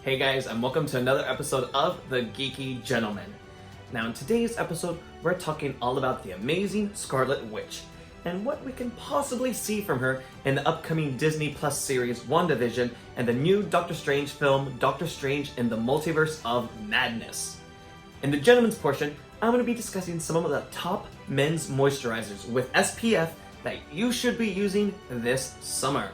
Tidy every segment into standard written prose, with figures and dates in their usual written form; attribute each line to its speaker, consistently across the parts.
Speaker 1: Hey guys, and welcome to another episode of the Geeky Gentleman. Now in today's episode, we're talking all about the amazing Scarlet Witch and what we can possibly see from her in the upcoming Disney Plus series WandaVision and the new Doctor Strange film Doctor Strange in the Multiverse of Madness. In the gentleman's portion, I'm going to be discussing some of the top men's moisturizers with SPF that you should be using this summer.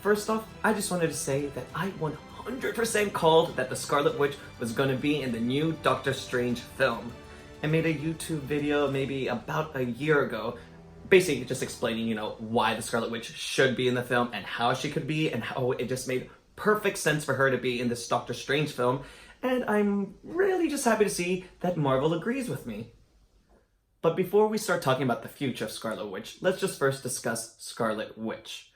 Speaker 1: First off, I just wanted to say that I 100% called that the Scarlet Witch was going to be in the new Doctor Strange film. I made a YouTube video maybe about a year ago, basically just explaining, why the Scarlet Witch should be in the film and how she could be and how it just made perfect sense for her to be in this Doctor Strange film. And I'm really just happy to see that Marvel agrees with me. But before we start talking about the future of Scarlet Witch, let's just first discuss Scarlet Witch.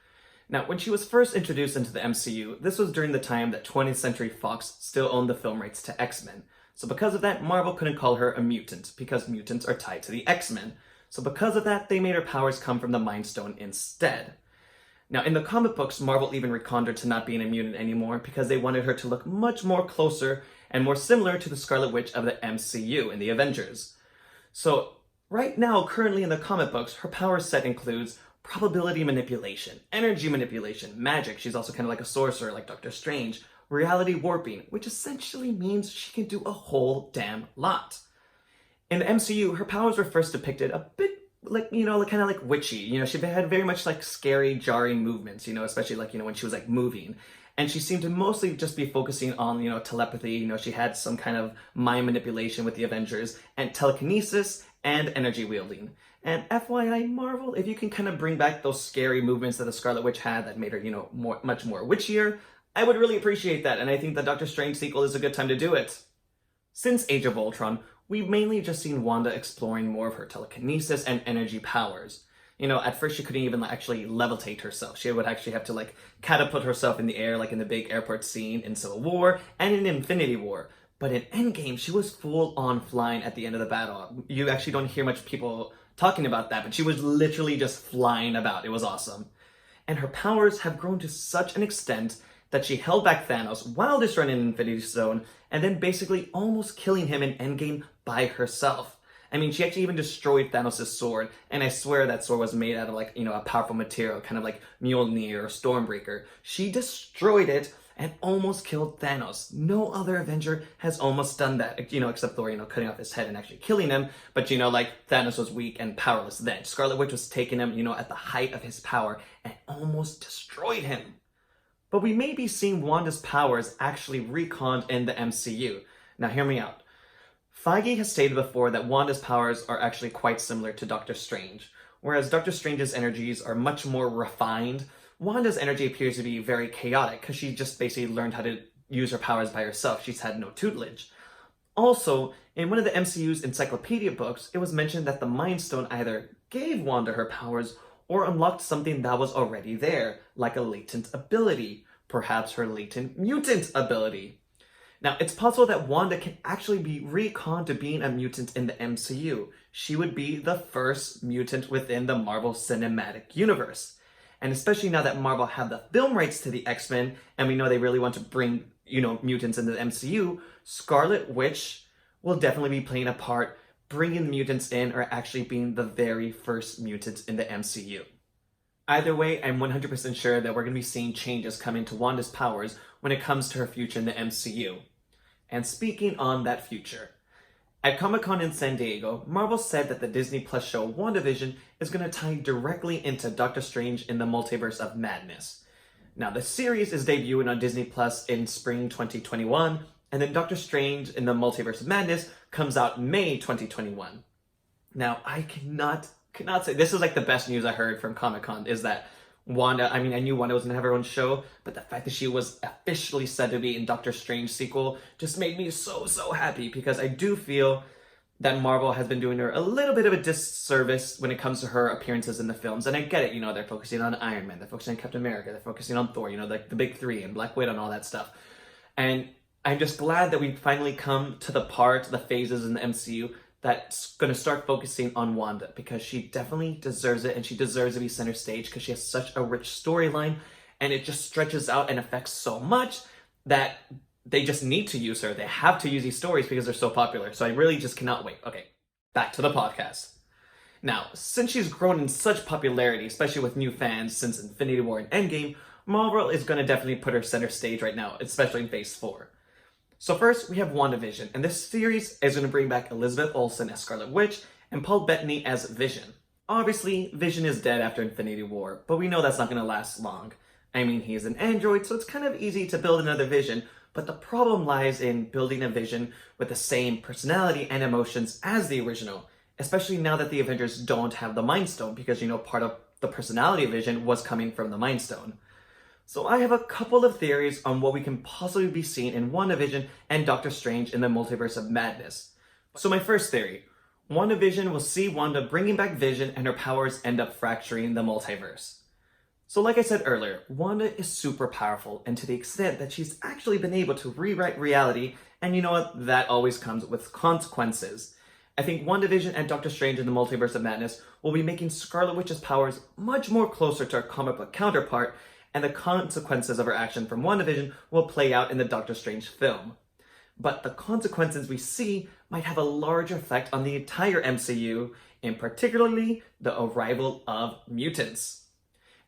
Speaker 1: Now, when she was first introduced into the MCU, this was during the time that 20th Century Fox still owned the film rights to X-Men. So because of that, Marvel couldn't call her a mutant, because mutants are tied to the X-Men. So because of that, they made her powers come from the Mind Stone instead. Now, in the comic books, Marvel even reconned her to not being a mutant anymore because they wanted her to look much more closer and more similar to the Scarlet Witch of the MCU in the Avengers. So right now, currently in the comic books, her power set includes probability manipulation, energy manipulation, magic. She's also kind of like a sorcerer like Doctor Strange. Reality warping, which essentially means she can do a whole damn lot. In the MCU, her powers were first depicted a bit like, kind of like witchy. She had very much like scary, jarring movements, especially like, when she was like moving. And she seemed to mostly just be focusing on, telepathy. She had some kind of mind manipulation with the Avengers and telekinesis and energy wielding. And FYI, Marvel, if you can kind of bring back those scary movements that the Scarlet Witch had that made her, much more witchier, I would really appreciate that. And I think the Doctor Strange sequel is a good time to do it. Since Age of Ultron, we've mainly just seen Wanda exploring more of her telekinesis and energy powers. At first she couldn't even actually levitate herself. She would actually have to catapult herself in the air, like in the big airport scene in Civil War and in Infinity War. But in Endgame, she was full on flying at the end of the battle. You actually don't hear much people talking about that, but she was literally just flying about. It was awesome. And her powers have grown to such an extent that she held back Thanos' wildest run in Infinity Stone and then basically almost killing him in Endgame by herself. I mean, she actually even destroyed Thanos' sword, and I swear that sword was made out of a powerful material, kind of like Mjolnir or Stormbreaker. She destroyed it and almost killed Thanos. No other Avenger has almost done that, except Thor, cutting off his head and actually killing him. But, Thanos was weak and powerless then. Scarlet Witch was taking him, at the height of his power and almost destroyed him. But we may be seeing Wanda's powers actually reconned in the MCU. Now, hear me out. Feige has stated before that Wanda's powers are actually quite similar to Doctor Strange. Whereas Doctor Strange's energies are much more refined, Wanda's energy appears to be very chaotic because she just basically learned how to use her powers by herself. She's had no tutelage. Also, in one of the MCU's encyclopedia books, it was mentioned that the Mind Stone either gave Wanda her powers or unlocked something that was already there, like a latent ability, perhaps her latent mutant ability. Now, it's possible that Wanda can actually be reconned to being a mutant in the MCU. She would be the first mutant within the Marvel Cinematic Universe. And especially now that Marvel have the film rights to the X-Men, and we know they really want to bring, mutants into the MCU, Scarlet Witch will definitely be playing a part, bringing the mutants in or actually being the very first mutants in the MCU. Either way, I'm 100% sure that we're going to be seeing changes coming to Wanda's powers when it comes to her future in the MCU. And speaking on that future, at Comic-Con in San Diego, Marvel said that the Disney Plus show WandaVision is going to tie directly into Doctor Strange in the Multiverse of Madness. Now, the series is debuting on Disney Plus in spring 2021, and then Doctor Strange in the Multiverse of Madness comes out May 2021. Now, I cannot say, this is the best news I heard from Comic-Con, is that Wanda, I knew Wanda was going to have her own show, but the fact that she was officially said to be in Doctor Strange sequel just made me so happy, because I do feel that Marvel has been doing her a little bit of a disservice when it comes to her appearances in the films. And I get it, they're focusing on Iron Man, they're focusing on Captain America, they're focusing on Thor, the big three, and Black Widow and all that stuff. And I'm just glad that we finally come to the phases in the MCU that's going to start focusing on Wanda, because she definitely deserves it, and she deserves to be center stage because she has such a rich storyline, and it just stretches out and affects so much that they just need to use her. They have to use these stories because they're so popular. So I really just cannot wait. Okay, back to the podcast. Now, since she's grown in such popularity, especially with new fans since Infinity War and Endgame, Marvel is going to definitely put her center stage right now, especially in Phase 4. So first, we have WandaVision, and this series is going to bring back Elizabeth Olsen as Scarlet Witch and Paul Bettany as Vision. Obviously, Vision is dead after Infinity War, but we know that's not going to last long. I mean, he's an android, so it's kind of easy to build another Vision, but the problem lies in building a Vision with the same personality and emotions as the original, especially now that the Avengers don't have the Mind Stone, because, you know, part of the personality of Vision was coming from the Mind Stone. So I have a couple of theories on what we can possibly be seeing in WandaVision and Doctor Strange in the Multiverse of Madness. So my first theory, WandaVision will see Wanda bringing back Vision and her powers end up fracturing the multiverse. So like I said earlier, Wanda is super powerful, and to the extent that she's actually been able to rewrite reality, and you know what, that always comes with consequences. I think WandaVision and Doctor Strange in the Multiverse of Madness will be making Scarlet Witch's powers much more closer to her comic book counterpart, and the consequences of her action from WandaVision will play out in the Doctor Strange film. But the consequences we see might have a larger effect on the entire MCU, and particularly the arrival of mutants.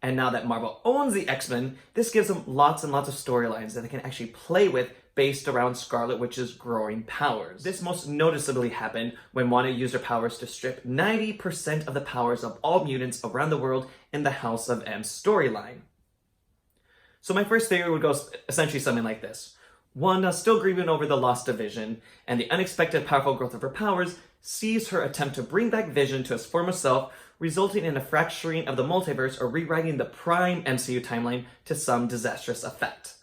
Speaker 1: And now that Marvel owns the X-Men, this gives them lots and lots of storylines that they can actually play with based around Scarlet Witch's growing powers. This most noticeably happened when Wanda used her powers to strip 90% of the powers of all mutants around the world in the House of M storyline. So my first theory would go essentially something like this. Wanda, still grieving over the lost of Vision and the unexpected powerful growth of her powers, sees her attempt to bring back Vision to his former self, resulting in a fracturing of the multiverse or rewriting the prime MCU timeline to some disastrous effect.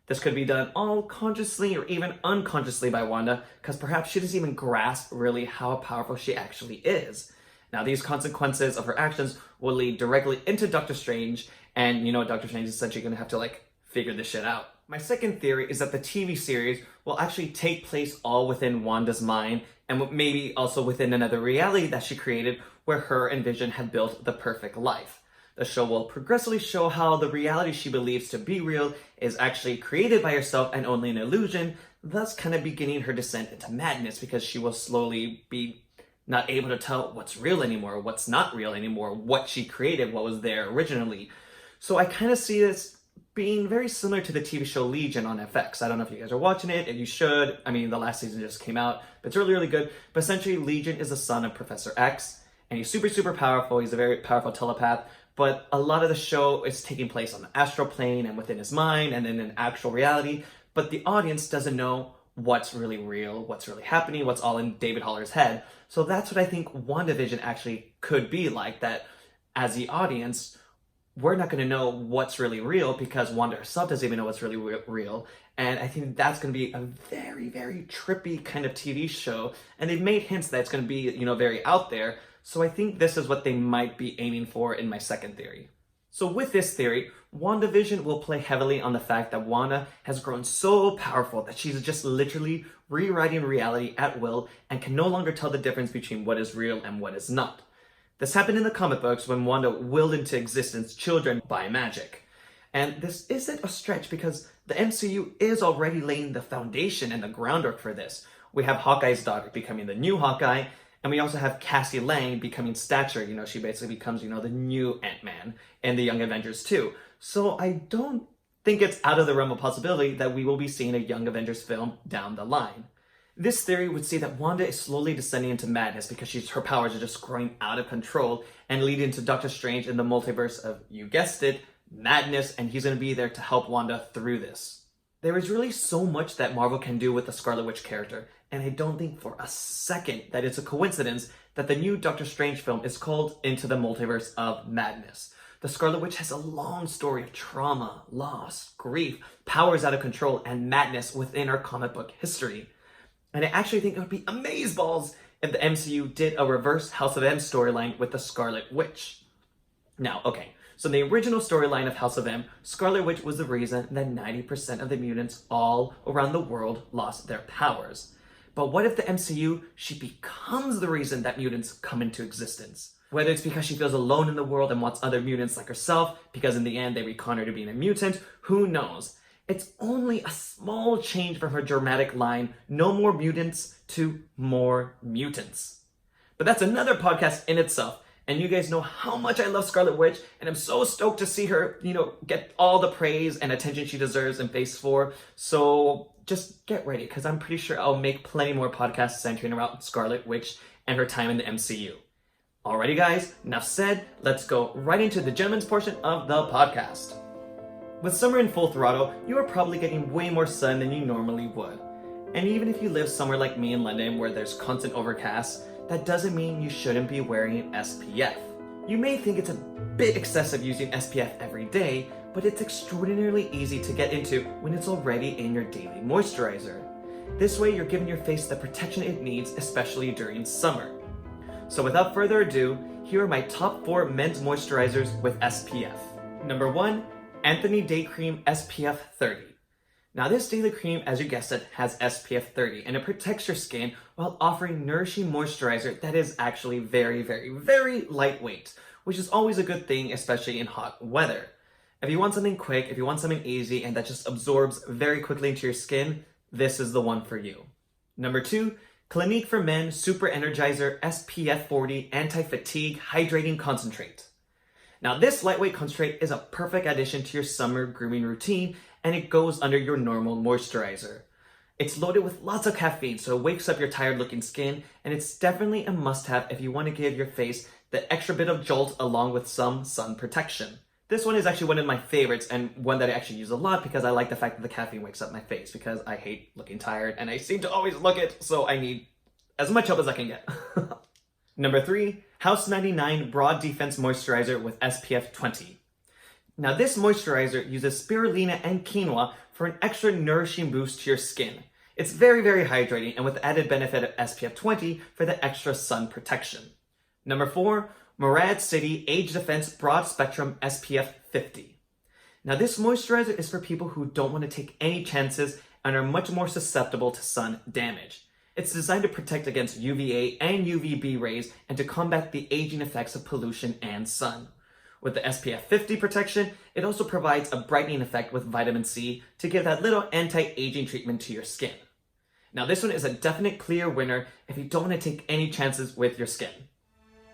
Speaker 1: This could be done all consciously or even unconsciously by Wanda, because perhaps she doesn't even grasp really how powerful she actually is. Now, these consequences of her actions will lead directly into Doctor Strange, and you know, Doctor Strange is essentially going to have to figure this shit out. My second theory is that the TV series will actually take place all within Wanda's mind, and maybe also within another reality that she created where her and Vision have built the perfect life. The show will progressively show how the reality she believes to be real is actually created by herself and only an illusion, thus kind of beginning her descent into madness, because she will slowly be not able to tell what's real anymore, what's not real anymore, what she created, what was there originally. So I kind of see this being very similar to the TV show Legion on FX. I don't know if you guys are watching it, and you should. I mean, the last season just came out, but it's really, really good. But essentially, Legion is the son of Professor X, and he's super, super powerful. He's a very powerful telepath, but a lot of the show is taking place on the astral plane and within his mind and in an actual reality, but the audience doesn't know what's really real, what's really happening, what's all in David Haller's head. So that's what I think WandaVision actually could be like, that as the audience, we're not going to know what's really real because Wanda herself doesn't even know what's really real. And I think that's going to be a very, very trippy kind of TV show. And they've made hints that it's going to be, you know, very out there. So I think this is what they might be aiming for in my second theory. So with this theory, WandaVision will play heavily on the fact that Wanda has grown so powerful that she's just literally rewriting reality at will and can no longer tell the difference between what is real and what is not. This happened in the comic books when Wanda willed into existence children by magic. And this isn't a stretch because the MCU is already laying the foundation and the groundwork for this. We have Hawkeye's daughter becoming the new Hawkeye, and we also have Cassie Lang becoming Stature. You know, she basically becomes, you know, the new Ant-Man in the Young Avengers too. So I don't think it's out of the realm of possibility that we will be seeing a Young Avengers film down the line. This theory would see that Wanda is slowly descending into madness because her powers are just growing out of control and leading to Doctor Strange in the multiverse of, you guessed it, madness, and he's going to be there to help Wanda through this. There is really so much that Marvel can do with the Scarlet Witch character, and I don't think for a second that it's a coincidence that the new Doctor Strange film is called Into the Multiverse of Madness. The Scarlet Witch has a long story of trauma, loss, grief, powers out of control, and madness within our comic book history. And I actually think it would be amazeballs if the MCU did a reverse House of M storyline with the Scarlet Witch. Now, okay, so in the original storyline of House of M, Scarlet Witch was the reason that 90% of the mutants all around the world lost their powers. But what if the MCU, she becomes the reason that mutants come into existence? Whether it's because she feels alone in the world and wants other mutants like herself, because in the end they recon her to being a mutant, who knows? It's only a small change from her dramatic line, "No more mutants," to "more mutants." But that's another podcast in itself. And you guys know how much I love Scarlet Witch, and I'm so stoked to see her, get all the praise and attention she deserves in Phase 4. So just get ready, because I'm pretty sure I'll make plenty more podcasts centering around Scarlet Witch and her time in the MCU. Alrighty guys, enough said, let's go right into the gentleman's portion of the podcast. With summer in full throttle, you are probably getting way more sun than you normally would. And even if you live somewhere like me in London where there's constant overcast, that doesn't mean you shouldn't be wearing SPF. You may think it's a bit excessive using SPF every day, but it's extraordinarily easy to get into when it's already in your daily moisturizer. This way you're giving your face the protection it needs, especially during summer. So without further ado, here are my top 4 men's moisturizers with SPF. Number 1, Anthony Day Cream SPF 30. Now this daily cream, as you guessed it, has SPF 30 and it protects your skin while offering nourishing moisturizer that is actually very, very, very lightweight, which is always a good thing, especially in hot weather. If you want something quick, if you want something easy and that just absorbs very quickly into your skin, this is the one for you. Number 2, Clinique for Men Super Energizer SPF 40 Anti-Fatigue Hydrating Concentrate. Now this lightweight concentrate is a perfect addition to your summer grooming routine, and it goes under your normal moisturizer. It's loaded with lots of caffeine, so it wakes up your tired looking skin, and it's definitely a must-have if you want to give your face the extra bit of jolt along with some sun protection. This one is actually one of my favorites and one that I actually use a lot because I like the fact that the caffeine wakes up my face because I hate looking tired and I seem to always look it, so I need as much help as I can get. Number 3, House 99 Broad Defense Moisturizer with SPF 20. Now this moisturizer uses spirulina and quinoa for an extra nourishing boost to your skin. It's very, very hydrating and with the added benefit of SPF 20 for the extra sun protection. Number 4, Murad City Age Defense Broad Spectrum SPF 50. Now this moisturizer is for people who don't want to take any chances and are much more susceptible to sun damage. It's designed to protect against UVA and UVB rays and to combat the aging effects of pollution and sun. With the SPF 50 protection, it also provides a brightening effect with vitamin C to give that little anti-aging treatment to your skin. Now this one is a definite clear winner if you don't want to take any chances with your skin.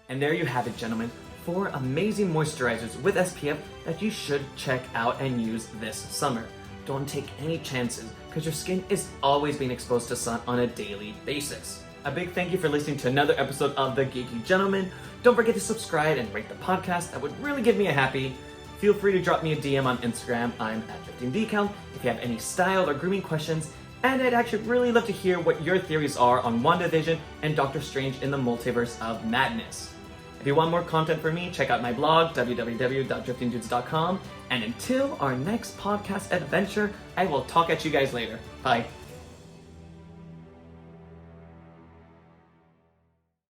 Speaker 1: And there you have it, gentlemen, 4 amazing moisturizers with SPF that you should check out and use this summer. Don't take any chances because your skin is always being exposed to sun on a daily basis. A big thank you for listening to another episode of The Geeky Gentleman. Don't forget to subscribe and rate the podcast. That would really give me a happy. Feel free to drop me a DM on Instagram. I'm at DriftingDCal if you have any style or grooming questions. And I'd actually really love to hear what your theories are on WandaVision and Doctor Strange in the Multiverse of Madness. If you want more content from me, check out my blog, www.driftingdudes.com. And until our next podcast adventure, I will talk at you guys later. Bye.